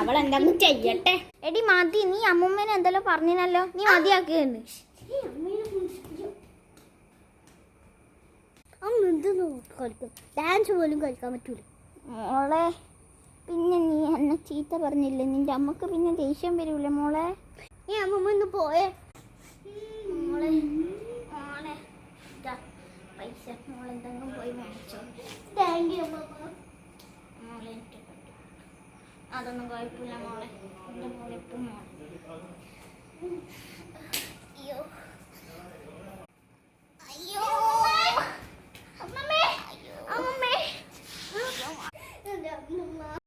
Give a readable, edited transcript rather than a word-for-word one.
അവളെന്താന്ന് ചെയ്യട്ടെ. എടി മതി, നീ അമ്മൂമ്മേനെ എന്തെല്ലോ പറഞ്ഞല്ലോ, നീ മതിയാക്കിയുണ്ട്. ഡാൻസ് പോലും കളിക്കാൻ പറ്റൂല മോളെ. പിന്നെ നീ എന്നെ ചീത്ത പറഞ്ഞില്ലേ, നിന്റെ അമ്മക്ക് പിന്നെ ദേഷ്യം വരൂലേ മോളെ? ഈ അമ്മൂമ്മ ഒന്ന് പോയേ മോളെ. മോളെ പൈസ മോളെന്തെങ്കിലും പോയി മേടിച്ചോ. താങ്ക് യു അമ്മൂമ്മ. മോളെ അതൊന്നും കുഴപ്പമില്ല മോളെ, എൻ്റെ മോളെ ഇപ്പം മോളെ. അയ്യോ